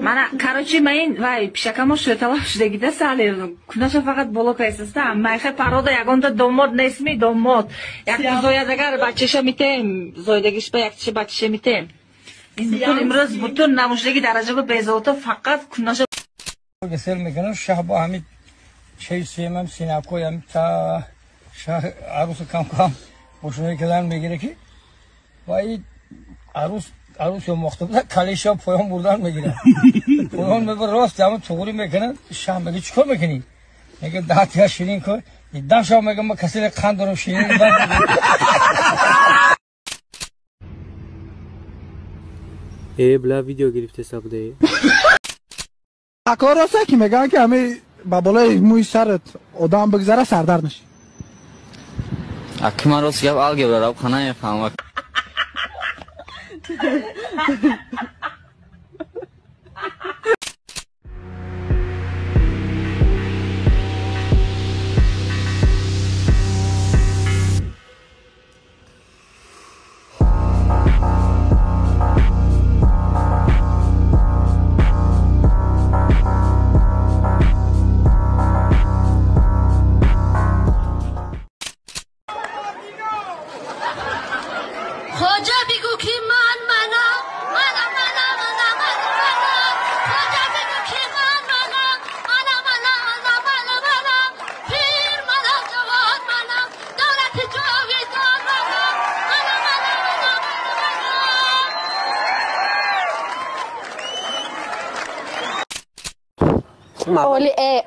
Mana короче men vay pishakamo sho'talab shudagida salerdim. Kunasha faqat bolo qaysizda. Mayxa paroda yagonda domod nesmi domod. Як zoyadagar bachesha mitem. Zoydagish ba yakchi bachesha mitem. Imroz butun namushdagi darajaga bezovta faqat kunasha Gesel میکنم شهاب همین چه سیمم سیناکویم تا عروس کم کم باشونه کلان میگیره که وای عروس مختبه کلیشا پایان بردن میگیره پایان میبر راست جامو چوری میکنه شام میگه چیکار میکنی میگه دهتیا شیرین کن دیدم شام میگه ما کسی خان دارم شیرین بلا ویدیو گرفته سابده اکار راسته که میگن که همه با بالای موی سرت آدم بگذره سردر نشی اکی من راست گفت آل گفت راب خانه نفهمم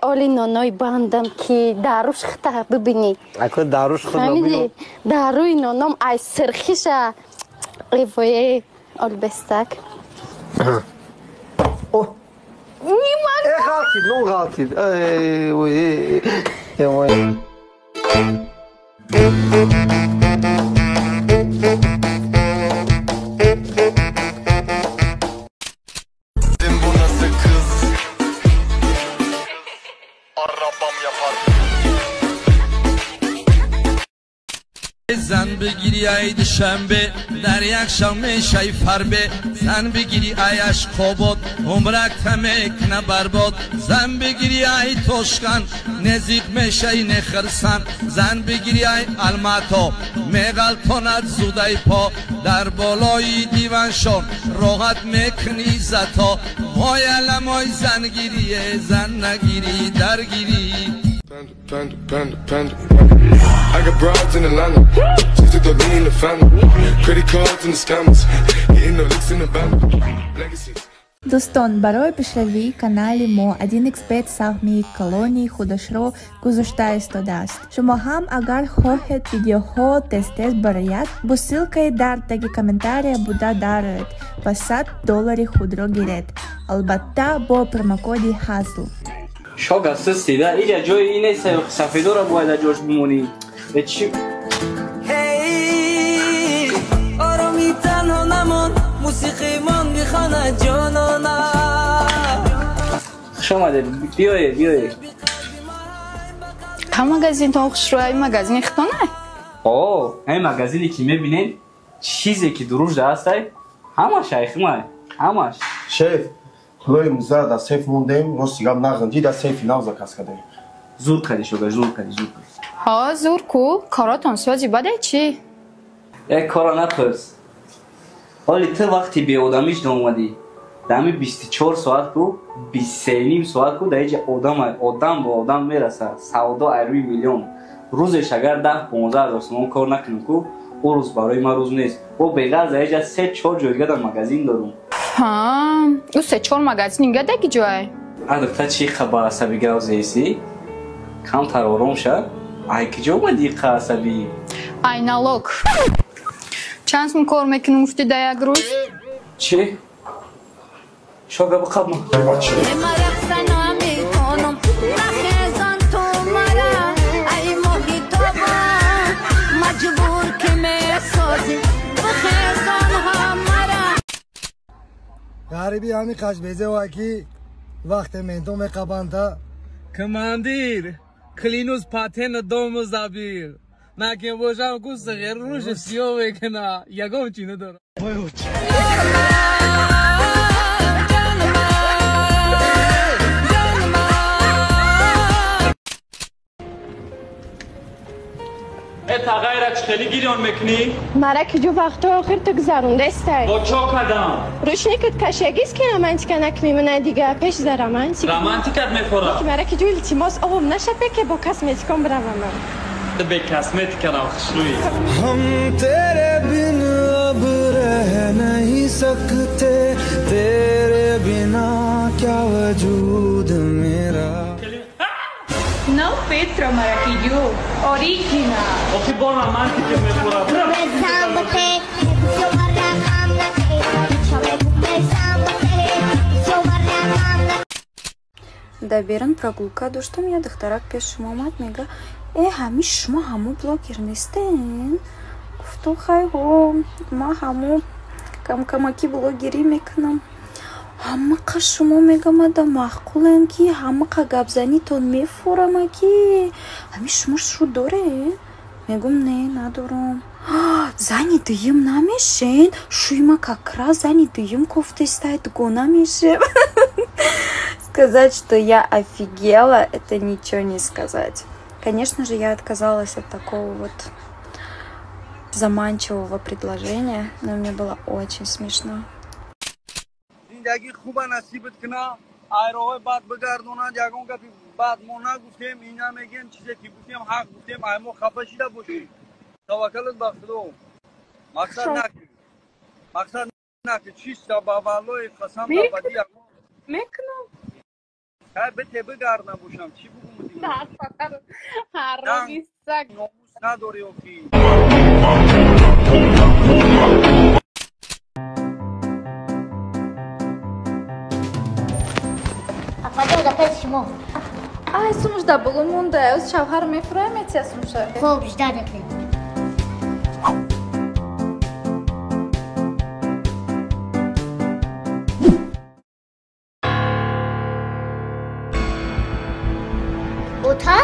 اولی نانوی باندم که داروش خطا ببینی اکو داروش خود ببینی داروی نانم ای سرخیشه ایوی اول بستک نیمان غلطید نو غلطید وای زن بگیری ای دوشنبه در یک شام شیفربه زن بگیری ای اشقابات عمرک تمک نبرباد زن بگیری ای توشکن نزیق میشه نخرسن زن بگیری ای الماتا میغلطاند زودای پا در بالای دیوانشان راحت میکنی زتا وای علمای زن گیری زن نگیری درگیری I got broads in Atlanta, just to throw in the family. Credit cards and the scammers, hitting the licks in the band. Legacies. دوستان برای پیشروی کانال ما 1xbet سهمی کلونی خودش را گذاشته ایستاده است. شما هم اگر خواهید ویدیوها تست برایت با سیلکای در تگ کامنتاری بوده دارید و $100 خود را گیرید. البته با پروموکودی هازل. شاگ است سیده اینجا جای اینه سفیدو را باید جاش بمونی به چی؟ هی آرامی تنها نمان موسیقی من بیخانه جانانا خوش آمده بیایه هم مگزین تا خوش روی مگزین اختانه؟ آه این مگزینی که میبینین چیزی که دروش دسته همش ایخمه همش شیف خلوی موزه در سیف موندیم رو سیگام نغندی در سیفی نوزا کس کده زور کدی شوگه زور کدی ها زور کو کاراتون سوازی بده چی؟ یک کارا نپرس حالی تو وقتی به آدمیش دومدی دمی 24 ساعت کو 23 ساعت کو در اینجا آدم با آدم میرسه سودا ایروی میلیون روزش اگر 10-15 هزار تومان کار نکنم کو او روز برای ما روز نیست و بغیر در اینجا 3-4 جایگاه در مگزین دارم ها او 3-4 مگزین اینگه دیگه جای ادکتا چی خبر عصبی گوزیسی کم تر آرام شد ای که جو اومدی عصبی ای نالوک چند سم کار میکنم افتی در یک روز چی؟ شاگه بقب ما غریبی همی قشبیزه و اکی وقت منتو میقبانده کماندیر کلینوس پاتن دوم زبیر نکن باشم کو صغیر روش سیاه بکنه یگام چی ندارم تغییر چخلی گیریان میکنی؟ مرا که جو وقت آخر تو گذرونده استی با چه کدام؟ روشنی که کشگیست که رمانتیکا نکنیمونه دیگه پیش در رمانتیک رمانتیکت میخوره؟ که مرا که جو التماس آوم نشه که با کسمتیکم برم من به کسمتیکا را خوشروی हम तेरे बिन अब रह नहीं सकते तेरे बिना क्या वजूद मेरा Não Petra Maraquillo, original. O que bom romântica میخوره Даберан прогулка доштам я духтарак пеш шумо омад мега ҳамин шумо ҳамо блогер нестен? Гуфту хайҳо ма ҳамо камакӣ блогерӣ мекунам. Ҳамақа шумо мегамада маъқулен ки ҳамақа гапзанитон мефурама ки ҳамин шумо шу доре? Мегум не надорам. Зани дуюм намешен? Шуйма как раз зани дуюм кофтастай дуго намешем. Сказать, что я офигела, это ничего не сказать. Конечно же, я отказалась от такого вот заманчивого предложения, но мне было очень смешно. زندگی خوبه نصیبت کنه ایراهای بعد بگردونه جگون که بعد ما نگفتیم اینا میگیم چیزی که گفتیم حق گفتیم ایما خفه شده باشیم توکلت به خدا مقصد نکن چیست با والله قسم تا بدی میکنم که بته بگردن باشم چی بگم دیگه نه فقط حرامی سگ ناموس نداری اوکی Ai, somos da Bolo Mundial, os chavhar me frame, tia sumsha. Fogos, dá daqui. Ota?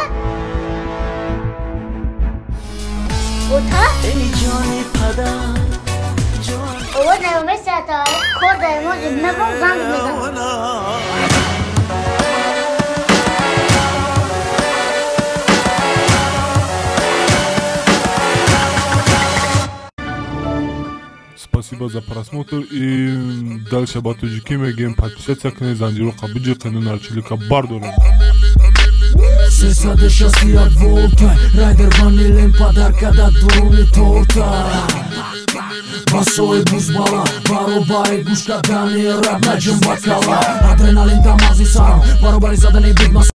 Ota? ای جانی پدر او نه مساتا خود موز نبود زنگ میزن Спасибо за просмотр и дальше батуджики мегем подписаться к незандиру кабиджи канал чилика бардора. Сесаде шасти от волта Райдер ванилен подарка да дурули торта Басой бузбала Баробари гушка дани раб наджим бакала Адреналин тамази сарам Баробари задани бигмас